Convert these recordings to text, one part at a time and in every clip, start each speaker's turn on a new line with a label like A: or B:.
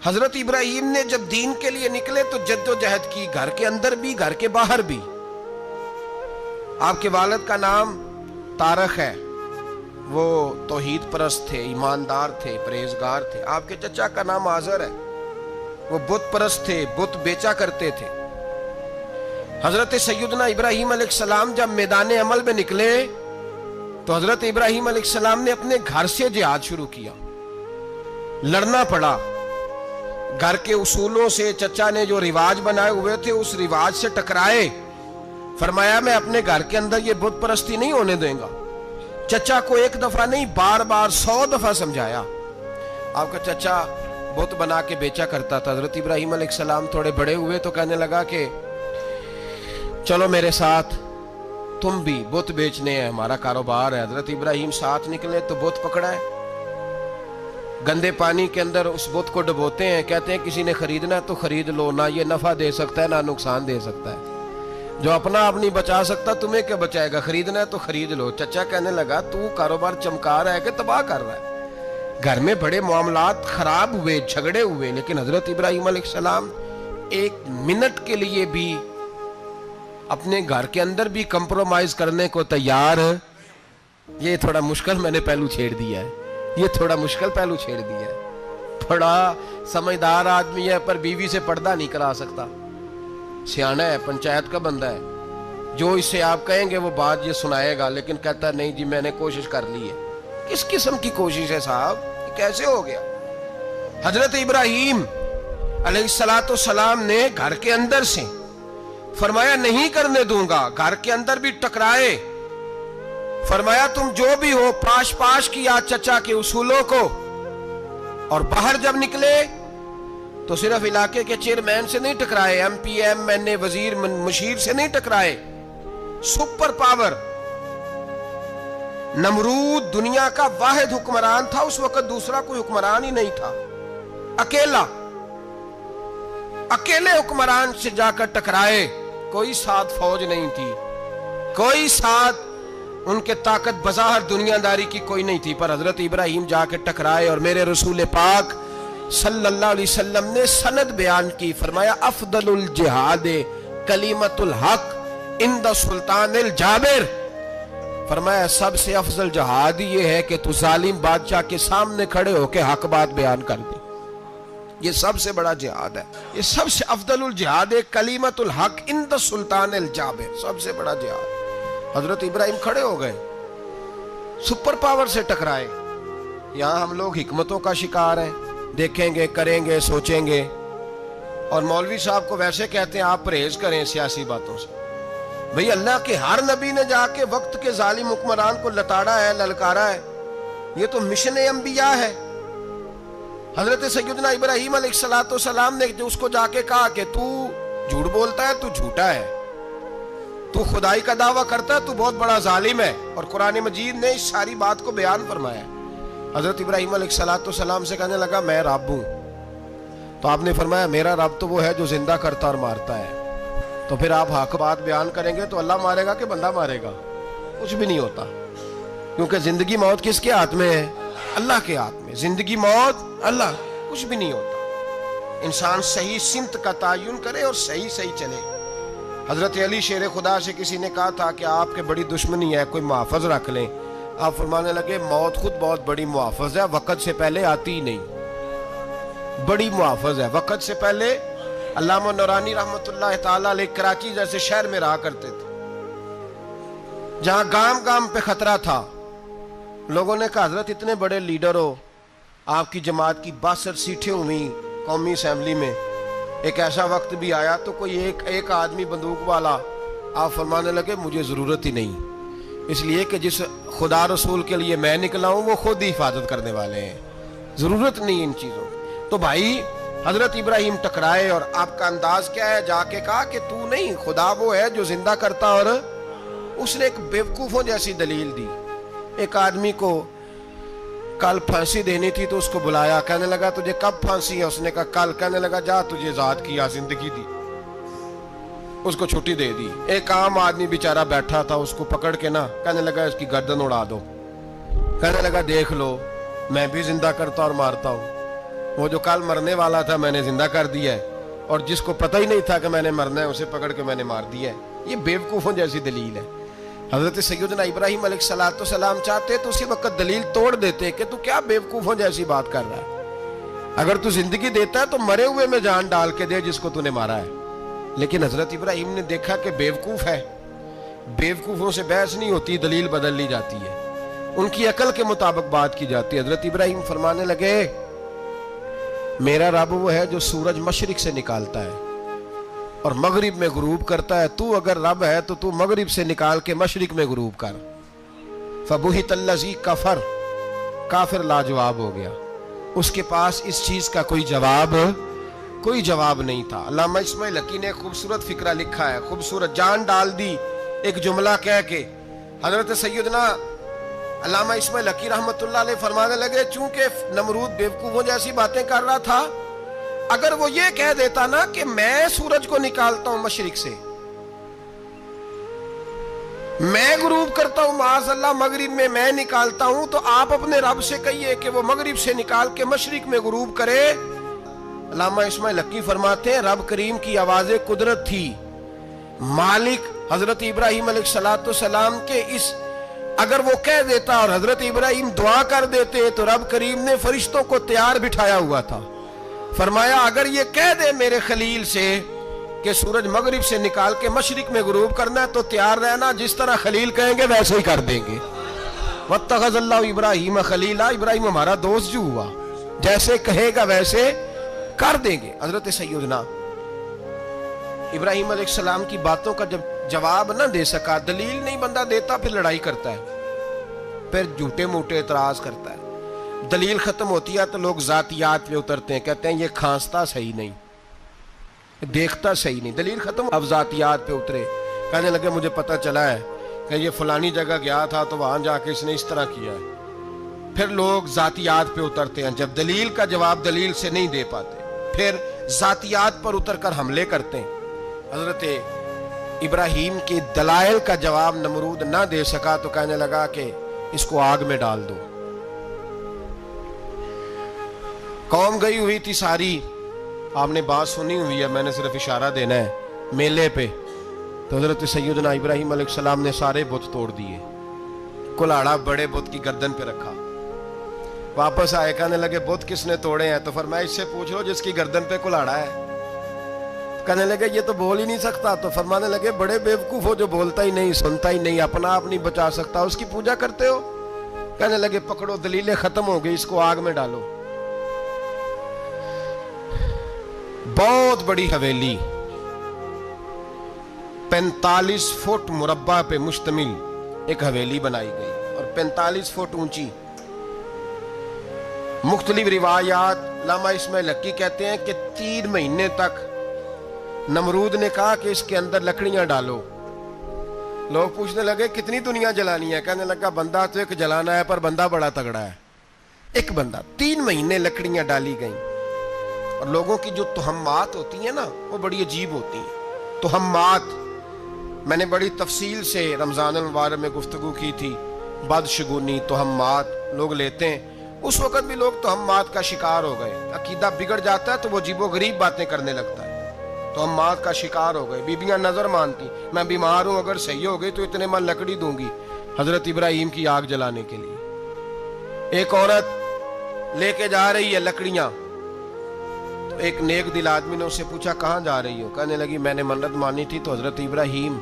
A: حضرت ابراہیم نے جب دین کے لیے نکلے تو جدوجہد کی، گھر کے اندر بھی گھر کے باہر بھی۔ آپ کے والد کا نام طارق ہے، وہ توحید پرست تھے، ایماندار تھے، پرہیزگار تھے۔ آپ کے چچا کا نام آزر ہے، وہ بت پرست تھے، بت بیچا کرتے تھے۔ حضرت سیدنا ابراہیم علیہ السلام جب میدان عمل میں نکلے تو حضرت ابراہیم علیہ السلام نے اپنے گھر سے جہاد شروع کیا، لڑنا پڑا۔ گھر کے اصولوں سے چچا نے جو رواج بنائے ہوئے تھے اس رواج سے ٹکرائے۔ فرمایا میں اپنے گھر کے اندر یہ بت پرستی نہیں ہونے دیں گا۔ چچا کو ایک دفعہ نہیں بار بار 100 دفعہ سمجھایا۔ آپ کا چچا بت بنا کے بیچا کرتا تھا۔ حضرت ابراہیم علیہ السلام تھوڑے بڑے ہوئے تو کہنے لگا کہ چلو میرے ساتھ، تم بھی بت بیچنے ہیں، ہمارا کاروبار ہے۔ حضرت ابراہیم ساتھ نکلے تو بت پکڑا ہے، گندے پانی کے اندر اس بت کو ڈبوتے ہیں، کہتے ہیں کسی نے خریدنا ہے تو خرید لو، نہ یہ نفع دے سکتا ہے نہ نقصان دے سکتا ہے، جو اپنا آپ نہیں بچا سکتا تمہیں کیا بچائے گا، خریدنا ہے تو خرید لو۔ چچا کہنے لگا تو کاروبار چمکا رہا ہے کہ تباہ کر رہا ہے۔ گھر میں بڑے معاملات خراب ہوئے، جھگڑے ہوئے، لیکن حضرت ابراہیم علیہ السلام ایک منٹ کے لیے بھی اپنے گھر کے اندر بھی کمپرومائز کرنے کو تیار۔ یہ تھوڑا مشکل میں نے پہلو چھیڑ دیا ہے، یہ تھوڑا مشکل پہلو چھیڑ دیا ہے۔ بڑا سمجھدار آدمی ہے پر بیوی سے پردہ نہیں کرا سکتا، سیانا ہے، پنچایت کا بندہ ہے، جو اس سے آپ کہیں گے وہ بات یہ سنائے گا، لیکن کہتا ہے نہیں جی میں نے کوشش کر لی ہے۔ کس قسم کی کوشش ہے صاحب، یہ کیسے ہو گیا؟ حضرت ابراہیم علیہ السلام نے گھر کے اندر سے فرمایا نہیں کرنے دوں گا، گھر کے اندر بھی ٹکرائے۔ فرمایا تم جو بھی ہو، پاش کیا چچا کے اصولوں کو، اور باہر جب نکلے تو صرف علاقے کے چیئرمین سے نہیں ٹکرائے، ایم پی ایم این اے وزیر مشیر سے نہیں ٹکرائے، سپر پاور نمرود دنیا کا واحد حکمران تھا اس وقت، دوسرا کوئی حکمران ہی نہیں تھا، اکیلے حکمران سے جا کر ٹکرائے۔ کوئی ساتھ فوج نہیں تھی، کوئی ساتھ ان کے طاقت بظاہر دنیا داری کی کوئی نہیں تھی، پر حضرت ابراہیم جا کے ٹکرائے۔ اور میرے رسول پاک صلی اللہ علیہ وسلم نے سند بیان کی، فرمایا افضل الجہاد کلمۃ الحق عند سلطان الجابر۔ فرمایا سب سے افضل جہاد یہ ہے کہ تو ظالم بادشاہ کے سامنے کھڑے ہو کے حق بات بیان کر دے، یہ سب سے بڑا جہاد ہے، یہ سب سے افضل الجہاد کلمۃ الحق عند سلطان الجابر، سب سے بڑا جہاد۔ حضرت ابراہیم کھڑے ہو گئے، سپر پاور سے ٹکرائے۔ یہاں ہم لوگ حکمتوں کا شکار ہیں، دیکھیں گے، کریں گے، سوچیں گے، اور مولوی صاحب کو ویسے کہتے ہیں آپ پرہیز کریں سیاسی باتوں سے۔ بھئی اللہ کے ہر نبی نے جا کے وقت کے ظالم حکمران کو لتاڑا ہے، للکارا ہے، یہ تو مشن انبیاء ہے۔ حضرت سیدنا ابراہیم علیہ السلام نے جو اس کو جا کے کہا کہ تو جھوٹ بولتا ہے، تو جھوٹا ہے، تو خدائی کا دعویٰ کرتا ہے، تو بہت بڑا ظالم ہے، اور قرآن مجید نے اس ساری بات کو بیان فرمایا۔ حضرت ابراہیم علیہ السلام سے کہنے لگا میں رب ہوں، تو آپ نے فرمایا میرا رب تو وہ ہے جو زندہ کرتا اور مارتا ہے۔ تو پھر آپ حق بات بیان کریں گے تو اللہ مارے گا کہ بندہ مارے گا؟ کچھ بھی نہیں ہوتا، کیونکہ زندگی موت کس کے ہاتھ میں ہے؟ اللہ کے ہاتھ میں۔ زندگی موت اللہ، کچھ بھی نہیں ہوتا۔ انسان صحیح سمت کا تعین کرے اور صحیح چلے۔ حضرت علی شیر خدا سے کسی نے کہا تھا کہ آپ کے بڑی دشمنی ہے، کوئی محافظ رکھ لیں۔ آپ فرمانے لگے موت خود بہت بڑی محافظ ہے، وقت سے پہلے آتی ہی نہیں، بڑی محافظ ہے وقت سے پہلے۔ علامہ نورانی رحمت اللہ تعالیٰ علیہ کراچی جیسے شہر میں رہا کرتے تھے، جہاں گام گام پہ خطرہ تھا۔ لوگوں نے کہا حضرت اتنے بڑے لیڈر ہو، آپ کی جماعت کی 62 سیٹیں ہوئی قومی اسمبلی میں، ایک ایسا وقت بھی آیا تو کوئی ایک آدمی بندوق والا۔ آپ فرمانے لگے مجھے ضرورت ہی نہیں، اس لیے کہ جس خدا رسول کے لیے میں نکلا ہوں وہ خود ہی حفاظت کرنے والے ہیں، ضرورت نہیں ان چیزوں کی۔ تو بھائی حضرت ابراہیم ٹکرائے، اور آپ کا انداز کیا ہے؟ جا کے کہا کہ تو نہیں، خدا وہ ہے جو زندہ کرتا۔ اور اس نے ایک بیوقوفوں جیسی دلیل دی۔ ایک آدمی کو کل پھانسی دینی تھی تو اس کو بلایا، کہنے لگا تجھے کب پھانسی ہے؟ اس نے کہا کل۔ کہنے لگا جا تجھے آزاد کیا، زندگی دی، اس کو چھٹی دے دی۔ ایک عام آدمی بیچارہ بیٹھا تھا، اس کو پکڑ کے نا کہنے لگا اس کی گردن اڑا دو۔ کہنے لگا دیکھ لو میں بھی زندہ کرتا اور مارتا ہوں۔ وہ جو کل مرنے والا تھا میں نے زندہ کر دیا ہے، اور جس کو پتہ ہی نہیں تھا کہ میں نے مرنا ہے اسے پکڑ کے میں نے مار دیا ہے۔ یہ بیوقوفوں جیسی دلیل ہے۔ حضرت سیدنا ابراہیم علیہ السلام چاہتے تو اسی وقت دلیل توڑ دیتے کہ تو کیا بیوقوفوں جیسی بات کر رہا ہے، اگر تو زندگی دیتا ہے تو مرے ہوئے میں جان ڈال کے دے جس کو تو نے مارا ہے۔ لیکن حضرت ابراہیم نے دیکھا کہ بیوقوف ہے، بیوقوفوں سے بحث نہیں ہوتی، دلیل بدل لی جاتی ہے، ان کی عقل کے مطابق بات کی جاتی ہے۔ حضرت ابراہیم فرمانے لگے میرا رب وہ ہے جو سورج مشرق سے نکالتا ہے اور مغرب میں غروب کرتا ہے، تو اگر رب ہے تو تو مغرب سے نکال کے مشرق میں غروب کر۔ فبہت الذی کفر، کافر لاجواب ہو گیا، اس کے پاس اس چیز کا کوئی جواب نہیں تھا۔ علامہ اسماعیل حقی نے خوبصورت فقرہ لکھا ہے، خوبصورت، جان ڈال دی ایک جملہ کہہ کے۔ حضرت سیدنا علامہ اسماعیل حقی رحمت اللہ علیہ فرمانے لگے چونکہ نمرود بیوقوفوں جیسی باتیں کر رہا تھا، اگر وہ یہ کہہ دیتا نا کہ میں سورج کو نکالتا ہوں مشرق سے، میں غروب کرتا ہوں معاذ اللہ مغرب میں نکالتا ہوں، تو آپ اپنے رب سے کہیے کہ وہ مغرب سے نکال کے مشرق میں غروب کرے۔ علامہ اسماعیل حقی فرماتے ہیں رب کریم کی آواز قدرت تھی، مالک حضرت ابراہیم علیہ السلام کے اس، اگر وہ کہہ دیتا اور حضرت ابراہیم دعا کر دیتے تو رب کریم نے فرشتوں کو تیار بٹھایا ہوا تھا، فرمایا اگر یہ کہہ دے میرے خلیل سے کہ سورج مغرب سے نکال کے مشرق میں غروب کرنا ہے تو تیار رہنا، جس طرح خلیل کہیں گے ویسے ہی کر دیں گے۔ واتخذ اللہ ابراہیم خلیلا، ابراہیم ہمارا دوست جو ہوا، جیسے کہے گا ویسے کر دیں گے۔ حضرت سیدنا ابراہیم علیہ السلام کی باتوں کا جب جواب نہ دے سکا، دلیل نہیں بندہ دیتا، پھر لڑائی کرتا ہے، پھر جھوٹے موٹے اعتراض کرتا ہے، دلیل ختم ہوتی ہے تو لوگ ذاتیات پہ اترتے ہیں، کہتے ہیں یہ کھانستا صحیح نہیں، دیکھتا صحیح نہیں، دلیل ختم، اب ذاتیات پہ اترے، کہنے لگے مجھے پتہ چلا ہے کہ یہ فلانی جگہ گیا تھا تو وہاں جا کے اس نے اس طرح کیا ہے۔ پھر لوگ ذاتیات پہ اترتے ہیں، جب دلیل کا جواب دلیل سے نہیں دے پاتے پھر ذاتیات پر اتر کر حملے کرتے ہیں۔ حضرت ابراہیم کے دلائل کا جواب نمرود نہ دے سکا تو کہنے لگا کہ اس کو آگ میں ڈال دو۔ قوم گئی ہوئی تھی ساری، آپ نے بات سنی ہوئی ہے، میں نے صرف اشارہ دینا ہے، میلے پہ تو حضرت سیدنا ابراہیم علیہ السلام نے سارے بت توڑ دیے، کلاڑا بڑے بت کی گردن پہ رکھا، واپس آئے کہنے لگے بت کس نے توڑے ہیں؟ تو فرمایا اس سے پوچھ لو جس کی گردن پہ کلاڑا ہے۔ کہنے لگے یہ تو بول ہی نہیں سکتا، تو فرمانے لگے بڑے بیوقوف ہو جو بولتا ہی نہیں، سنتا ہی نہیں، اپنا آپ نہیں بچا سکتا، اس کی پوجا کرتے ہو؟ کہنے لگے پکڑو دلیلیں ختم ہو گئی، اس کو آگ میں ڈالو۔ بہت بڑی حویلی 45 فٹ مربع پہ مشتمل ایک حویلی بنائی گئی اور 45 فٹ اونچی۔ مختلف روایات، علامہ اسماعیل حقی کہتے ہیں کہ 3 مہینے تک نمرود نے کہا کہ اس کے اندر لکڑیاں ڈالو۔ لوگ پوچھنے لگے کتنی دنیا جلانی ہے؟ کہنے لگا بندہ تو ایک جلانا ہے، پر بندہ بڑا تگڑا ہے، ایک بندہ۔ 3 مہینے لکڑیاں ڈالی گئیں، اور لوگوں کی جو تہمات ہوتی ہیں نا وہ بڑی عجیب ہوتی ہیں۔ تہمات میں نے بڑی تفصیل سے رمضان المبارک میں گفتگو کی تھی، بدشگونی، تہمات لوگ لیتے ہیں، اس وقت بھی لوگ تہمات کا شکار ہو گئے، عقیدہ بگڑ جاتا ہے تو وہ عجیب و غریب باتیں کرنے لگتا ہے، تہمات کا شکار ہو گئے۔ بیبیاں نظر مانتی، میں بیمار ہوں اگر صحیح ہو گئی تو اتنے من لکڑی دوں گی حضرت ابراہیم کی آگ جلانے کے لیے۔ ایک عورت لے کے جا رہی ہے لکڑیاں، تو ایک نیک دل آدمی نے اس سے پوچھا کہاں جا رہی ہو؟ کہنے لگی میں نے منت مانی تھی تو حضرت ابراہیم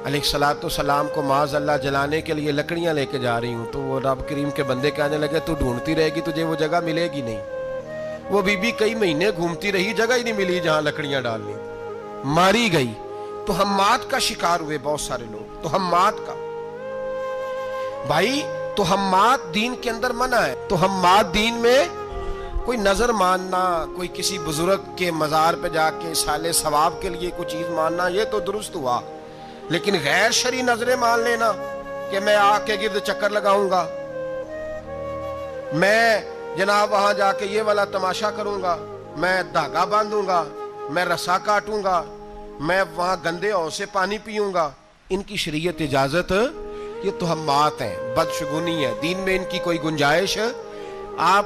A: علیہ السلام کو معاذ اللہ جلانے کے لیے لکڑیاں لے کے جا رہی ہوں۔ تو وہ رب کریم کے بندے کہنے لگے تو ڈھونڈتی رہے گی، تجھے وہ جگہ ملے گی نہیں۔ وہ بی بی کئی مہینے گھومتی رہی، جگہ ہی نہیں ملی جہاں لکڑیاں ڈالنی، ماری گئی۔ تہمات کا شکار ہوئے بہت سارے لوگ، تہمات کا۔ بھائی تہمات دین کے اندر منع ہے، تہمات دین میں کوئی نظر ماننا، کوئی کسی بزرگ کے مزار پہ جا کے سالے ثواب کے لیے کوئی چیز ماننا، یہ تو درست ہوا، لیکن غیر شرعی نظریں مان لینا کہ میں آگ کے گرد چکر لگاؤں گا، میں جناب وہاں جا کے یہ والا تماشا کروں گا، میں دھاگا باندھوں گا، میں رسا کاٹوں گا، میں وہاں گندے ہو سے پانی پیوں گا، ان کی شریعت اجازت، یہ تہمات ہیں، بدشگونی ہے، دین میں ان کی کوئی گنجائش آپ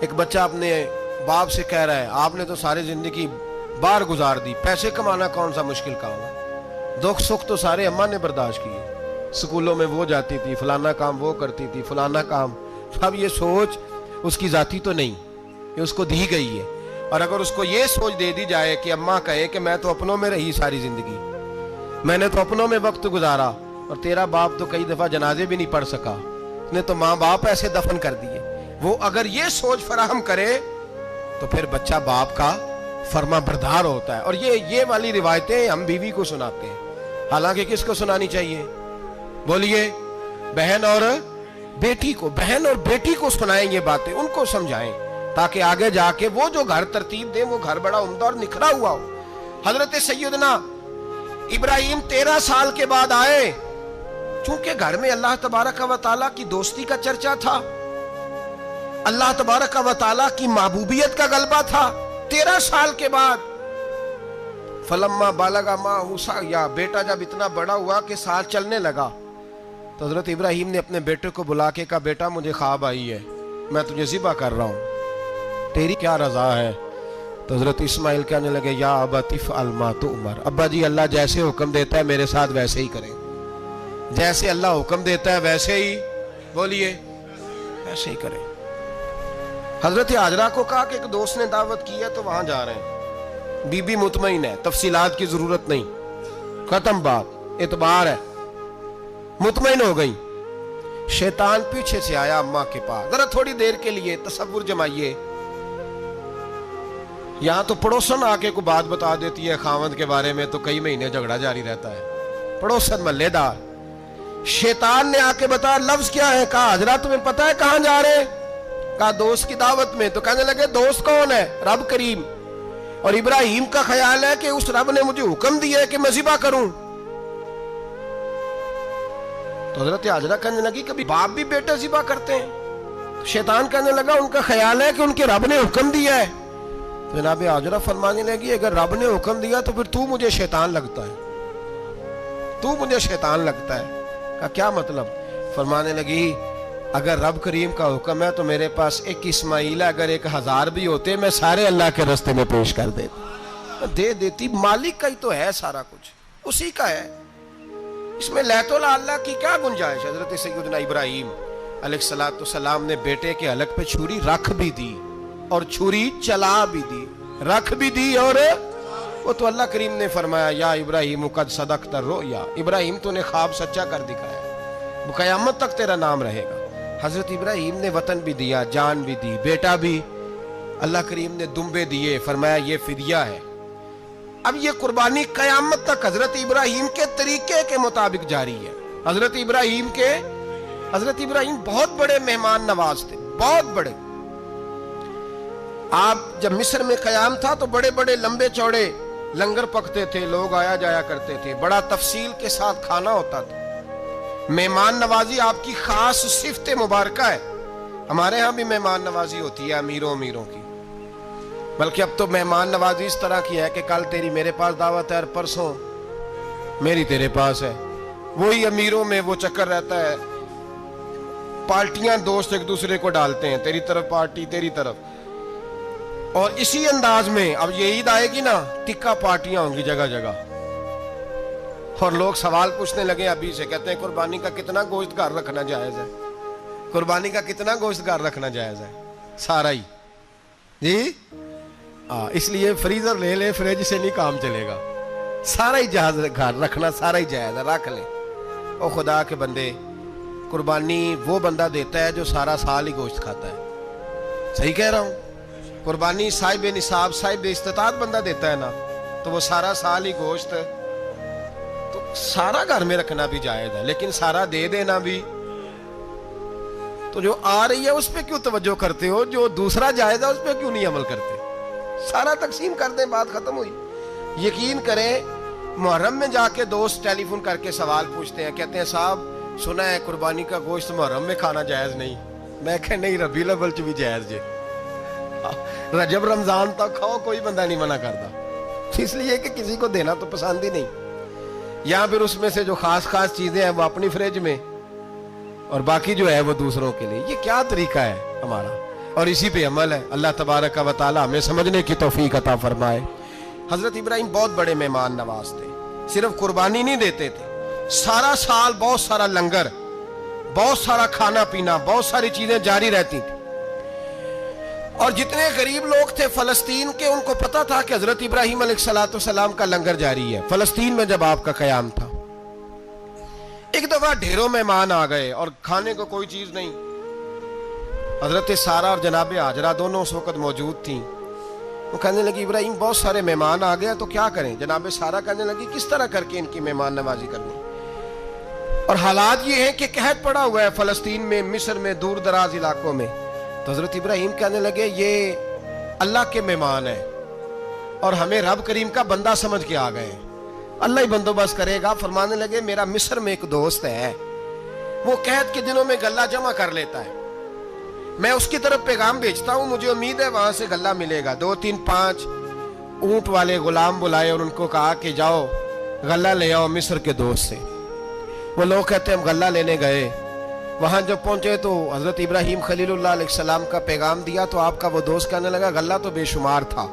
A: ایک بچہ اپنے باپ سے کہہ رہا ہے آپ نے تو ساری زندگی باہر گزار دی، پیسے کمانا کون سا مشکل کام ہے، دکھ سکھ تو سارے اماں نے برداشت کیے، سکولوں میں وہ جاتی تھی، فلانا کام وہ کرتی تھی، فلانا کام۔ اب یہ سوچ اس کی ذاتی تو نہیں، یہ اس کو دی گئی ہے، اور اگر اس کو یہ سوچ دے دی جائے کہ اماں کہے کہ میں تو اپنوں میں رہی ساری زندگی، میں نے تو اپنوں میں وقت گزارا، اور تیرا باپ تو کئی دفعہ جنازے بھی نہیں پڑھ سکا، اس نے تو ماں باپ ایسے دفن کر دیے، وہ اگر یہ سوچ فراہم کرے تو پھر بچہ باپ کا فرما بردار ہوتا ہے۔ اور یہ والی روایتیں ہم بیوی کو سناتے ہیں، حالانکہ کس کو سنانی چاہیے؟ بولیے، بہن اور بیٹی کو، بہن اور بیٹی کو سنائیں یہ باتیں، ان کو سمجھائیں، تاکہ آگے جا کے وہ جو گھر ترتیب دیں وہ گھر بڑا عمدہ اور نکھرا ہوا ہو۔ حضرت سیدنا ابراہیم 13 سال کے بعد آئے، چونکہ گھر میں اللہ تبارک و تعالیٰ کی دوستی کا چرچا تھا، اللہ تبارک و تعالیٰ کی محبوبیت کا غلبہ تھا۔ 13 سال کے بعد فلما بالغ معہ سعیا، بیٹا جب اتنا بڑا ہوا کہ ساتھ چلنے لگا، تو حضرت ابراہیم نے اپنے بیٹے کو بلا کے کہا بیٹا مجھے خواب آئی ہے، میں تجھے ذبح کر رہا ہوں، تیری کیا رضا ہے؟ تو حضرت اسماعیل کہنے لگے یا ابت افعل ما تؤمر، ابا جی اللہ جیسے حکم دیتا ہے میرے ساتھ ویسے ہی کریں، جیسے اللہ حکم دیتا ہے ویسے ہی، بولیے، ویسے ہی کریں۔ حضرت حاجرہ کو کہا کہ ایک دوست نے دعوت کی ہے تو وہاں جا رہے ہیں، بی بی مطمئن ہے، تفصیلات کی ضرورت نہیں، ختم بات، اعتبار ہے، مطمئن ہو گئی۔ شیطان پیچھے سے آیا اماں کے پاس، ذرا تھوڑی دیر کے لیے تصور جمائیے، یہاں تو پڑوسن آ کے کوئی بات بتا دیتی ہے خاوند کے بارے میں تو کئی مہینے جھگڑا جاری رہتا ہے، پڑوسن محلے دار۔ شیطان نے آ کے بتایا لفظ کیا ہے؟ کہا حضرت تمہیں پتا ہے کہاں جا رہے ہیں؟ کہا دوست کی دعوت میں۔ تو کہنے لگے دوست کون ہے؟ رب کریم، اور ابراہیم کا خیال ہے کہ اس رب نے مجھے حکم دیا ہے کہ میں ذبح کروں۔ تو حضرت حاجرہ کہنے لگی کبھی باپ بھی بیٹے ذبح کرتے ہیں؟ شیطان کہنے لگا ان کا خیال ہے کہ ان کے رب نے حکم دیا ہے۔ جناب حاجرہ فرمانے لگی اگر رب نے حکم دیا تو پھر تو مجھے شیطان لگتا ہے، تو مجھے شیطان لگتا ہے۔ کہا کیا مطلب؟ فرمانے لگی اگر رب کریم کا حکم ہے تو میرے پاس ایک اسماعیل ہے، اگر 1000 بھی ہوتے میں سارے اللہ کے راستے میں پیش کر دے دیتی، مالک کا ہی تو ہے سارا کچھ، اسی کا ہے، اس میں لیت اللہ کی کیا گنجائش؟ حضرت سیدنا ابراہیم علیہ السلام نے بیٹے کے حلق پہ چھری رکھ بھی دی اور چھری چلا بھی دی، رکھ بھی دی، اور وہ تو اللہ کریم نے فرمایا یا ابراہیم قد صدقت الرؤیا، ابراہیم تو نے خواب سچا کر دکھایا، وہ قیامت تک تیرا نام رہے گا۔ حضرت ابراہیم نے وطن بھی دیا، جان بھی دی، بیٹا بھی، اللہ کریم نے دمبے دیے، فرمایا یہ فدیہ ہے۔ اب یہ قربانی قیامت تک حضرت ابراہیم کے طریقے کے مطابق جاری ہے۔ حضرت ابراہیم بہت بڑے مہمان نواز تھے، بہت بڑے۔ آپ جب مصر میں قیام تھا تو بڑے بڑے لمبے چوڑے لنگر پکتے تھے، لوگ آیا جایا کرتے تھے، بڑا تفصیل کے ساتھ کھانا ہوتا تھا۔ مہمان نوازی آپ کی خاص صفت مبارکہ ہے، ہمارے ہاں بھی مہمان نوازی ہوتی ہے امیروں کی، بلکہ اب تو مہمان نوازی اس طرح کی ہے کہ کل تیری میرے پاس دعوت ہے اور پرسوں میری تیرے پاس ہے، وہی امیروں میں وہ چکر رہتا ہے، پارٹیاں دوست ایک دوسرے کو ڈالتے ہیں، تیری طرف پارٹی تیری طرف، اور اسی انداز میں اب یہ عید آئے گی نا ٹکا پارٹیاں ہوں گی جگہ جگہ، اور لوگ سوال پوچھنے لگے ابھی سے، کہتے ہیں قربانی کا کتنا گوشت گھر رکھنا جائز ہے؟ قربانی کا کتنا گوشت گھر رکھنا جائز ہے؟ سارا ہی جی، اس لیے فریزر لے لے، فریج سے نہیں کام چلے گا، سارا ہی جہاز گھر رکھنا سارا ہی جائز ہے، رکھ لے۔ او خدا کے بندے، قربانی وہ بندہ دیتا ہے جو سارا سال ہی گوشت کھاتا ہے، صحیح کہہ رہا ہوں؟ قربانی صاحب نصاب، صاحب استطاعت بندہ دیتا ہے نا، تو وہ سارا سال ہی گوشت، تو سارا گھر میں رکھنا بھی جائز ہے، لیکن سارا دے دینا بھی، تو جو آ رہی ہے اس پہ کیوں توجہ کرتے ہو؟ جو دوسرا جائز ہے اس پہ کیوں نہیں عمل کرتے؟ سارا تقسیم کر دیں، بات ختم ہوئی۔ یقین کریں محرم میں جا کے دوست ٹیلی فون کر کے سوال پوچھتے ہیں، کہتے ہیں صاحب سنا ہے قربانی کا گوشت محرم میں کھانا جائز نہیں، میں کہ نہیں ربیع الاول چ بھی جائز جے، رجب رمضان تک کھاؤ، کوئی بندہ نہیں منع کرتا، اس لیے کہ کسی کو دینا تو پسند ہی نہیں، یا پھر اس میں سے جو خاص چیزیں ہیں وہ اپنی فریج میں، اور باقی جو ہے وہ دوسروں کے لیے۔ یہ کیا طریقہ ہے ہمارا؟ اور اسی پہ عمل ہے. اللہ تبارک و تعالی ہمیں سمجھنے کی توفیق عطا فرمائے. حضرت ابراہیم بہت بڑے مہمان نواز تھے. صرف قربانی نہیں دیتے تھے, سارا سال بہت سارا لنگر, بہت سارا کھانا پینا, بہت ساری چیزیں جاری رہتی تھی. اور جتنے غریب لوگ تھے فلسطین کے, ان کو پتا تھا کہ حضرت ابراہیم علیہ السلام کا لنگر جاری ہے. فلسطین میں جب آپ کا قیام تھا, ایک دفعہ ڈھیروں مہمان آ گئے اور کھانے کو کوئی چیز نہیں. حضرت سارہ اور جناب ہاجرہ دونوں اس وقت موجود تھیں. وہ کہنے لگی ابراہیم بہت سارے مہمان آ گئے تو کیا کریں؟ جناب سارہ کہنے لگی کس طرح کر کے ان کی مہمان نوازی کرنی. اور حالات یہ ہیں کہ قحط پڑا ہوا ہے فلسطین میں, مصر میں, دور دراز علاقوں میں. تو حضرت ابراہیم کہنے لگے یہ اللہ کے مہمان ہیں اور ہمیں رب کریم کا بندہ سمجھ کے آ گئے, اللہ ہی بندوبست کرے گا. فرمانے لگے میرا مصر میں ایک دوست ہے, وہ قحط کے دنوں میں غلہ جمع کر لیتا ہے, میں اس کی طرف پیغام بھیجتا ہوں, مجھے امید ہے وہاں سے غلہ ملے گا. 2 3 5 اونٹ والے غلام بلائے اور ان کو کہا کہ جاؤ غلہ لے آؤ مصر کے دوست سے. وہ لوگ کہتے ہیں ہم غلہ لینے گئے, وہاں جب پہنچے تو حضرت ابراہیم خلیل اللہ علیہ السلام کا پیغام دیا تو آپ کا وہ دوست کہنے لگا غلہ تو بے شمار تھا,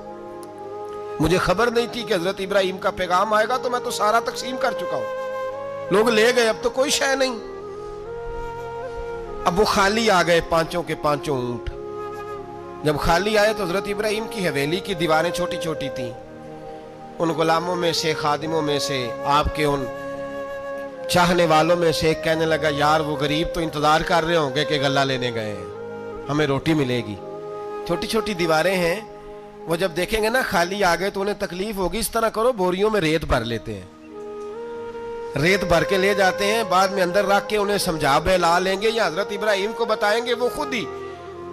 A: مجھے خبر نہیں تھی کہ حضرت ابراہیم کا پیغام آئے گا, تو میں تو سارا تقسیم کر چکا ہوں. لوگ لے گئے, اب تو کوئی شے نہیں. اب وہ خالی آ گئے 5 کے 5 اونٹ. جب خالی آئے تو حضرت ابراہیم کی حویلی کی دیواریں چھوٹی چھوٹی تھیں. ان غلاموں میں سے, خادموں میں سے, آپ کے ان چاہنے والوں میں سے ایک کہنے لگا یار وہ غریب تو انتظار کر رہے ہوں گے کہ غلہ لینے گئے ہیں, ہمیں روٹی ملے گی. چھوٹی چھوٹی دیواریں ہیں, وہ جب دیکھیں گے نا خالی آ گئے تو انہیں تکلیف ہوگی. اس طرح کرو بوریوں میں ریت بھر لیتے ہیں, ریت بھر کے لے جاتے ہیں, بعد میں اندر رکھ کے انہیں سمجھا بہلا لیں گے یا حضرت ابراہیم کو بتائیں گے, وہ خود ہی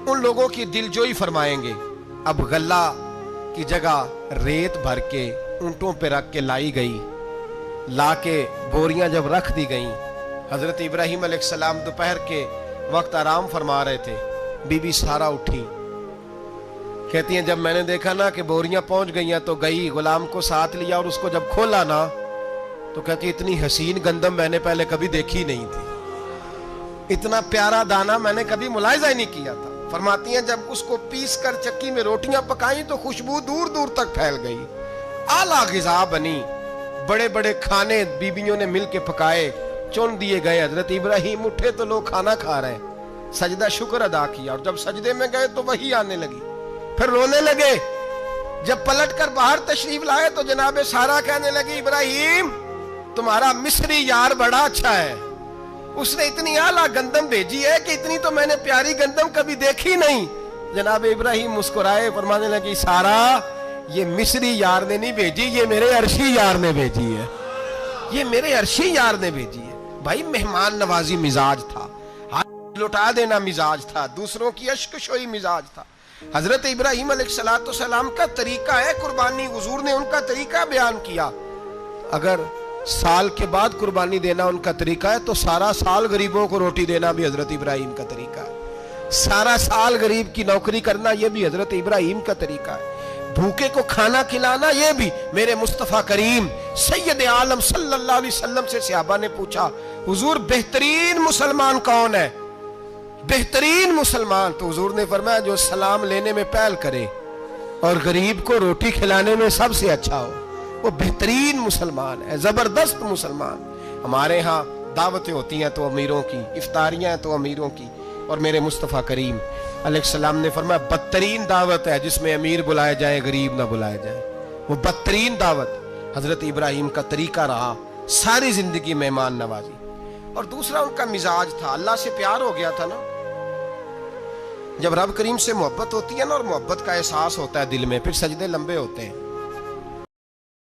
A: ان لوگوں کی دل جوئی فرمائیں گے. اب غلہ کی جگہ ریت بھر کے اونٹوں پہ رکھ کے لائی گئی. لا کے بوریاں جب رکھ دی گئیں, حضرت ابراہیم علیہ السلام دوپہر کے وقت آرام فرما رہے تھے. بی بی سارہ اٹھی, کہتی ہیں جب میں نے دیکھا نا کہ بوریاں پہنچ گئی ہیں تو گئی, غلام کو ساتھ لیا اور اس کو جب کھولا نا تو کہتی اتنی حسین گندم میں نے پہلے کبھی دیکھی نہیں تھی, اتنا پیارا دانہ میں نے کبھی ملاحظہ ہی نہیں کیا تھا. فرماتی ہیں جب اس کو پیس کر چکی میں روٹیاں پکائیں تو خوشبو دور دور تک پھیل گئی, اعلیٰ غذا بنی. بڑے بڑے کھانے بیویوں نے مل کے پکائے, چن دیے گئے. حضرت ابراہیم اٹھے تو لوگ کھانا کھا رہے ہیں, سجدہ شکر ادا کیا, اور جب سجدے میں گئے تو وہی آنے لگی, پھر رونے لگے. جب پلٹ کر باہر تشریف لائے تو جناب سارہ کہنے لگی ابراہیم تمہارا مصری یار بڑا اچھا ہے, اس نے اتنی اعلیٰ گندم بھیجی ہے کہ اتنی تو میں نے پیاری گندم کبھی دیکھی نہیں. جناب ابراہیم مسکرائے, فرمانے لگی سارہ یہ مصری یار نے نہیں بھیجی, یہ میرے عرشی یار نے بھیجی ہے, یہ میرے عرشی یار نے بھیجی ہے. بھائی مہمان نوازی مزاج تھا, ہاتھ لٹا دینا مزاج تھا, دوسروں کی اشک شوئی مزاج تھا. حضرت ابراہیم علیہ السلام کا طریقہ ہے قربانی, حضور نے ان کا طریقہ بیان کیا. اگر سال کے بعد قربانی دینا ان کا طریقہ ہے تو سارا سال غریبوں کو روٹی دینا بھی حضرت ابراہیم کا طریقہ ہے. سارا سال غریب کی نوکری کرنا یہ بھی حضرت ابراہیم کا طریقہ ہے. بھوکے کو کھانا کھلانا یہ بھی میرے مصطفیٰ کریم سید عالم صلی اللہ علیہ وسلم سے صحابہ نے پوچھا حضور بہترین مسلمان کون ہے؟ بہترین مسلمان تو حضور نے فرمایا جو سلام لینے میں پہل کرے اور غریب کو روٹی کھلانے میں سب سے اچھا ہو, وہ بہترین مسلمان ہے, زبردست مسلمان. ہمارے ہاں دعوتیں ہوتی ہیں تو امیروں کی, افطاریاں ہیں تو امیروں کی, اور میرے مصطفیٰ کریم علیہ السلام نے فرمایا بدترین دعوت ہے جس میں امیر بلائے جائے غریب نہ بلائے جائے, وہ بدترین دعوت. حضرت ابراہیم کا طریقہ رہا ساری زندگی مہمان نوازی. اور دوسرا ان کا مزاج تھا, اللہ سے پیار ہو گیا تھا نا. جب رب کریم سے محبت ہوتی ہے نا اور محبت کا احساس ہوتا ہے دل میں, پھر سجدے لمبے ہوتے ہیں.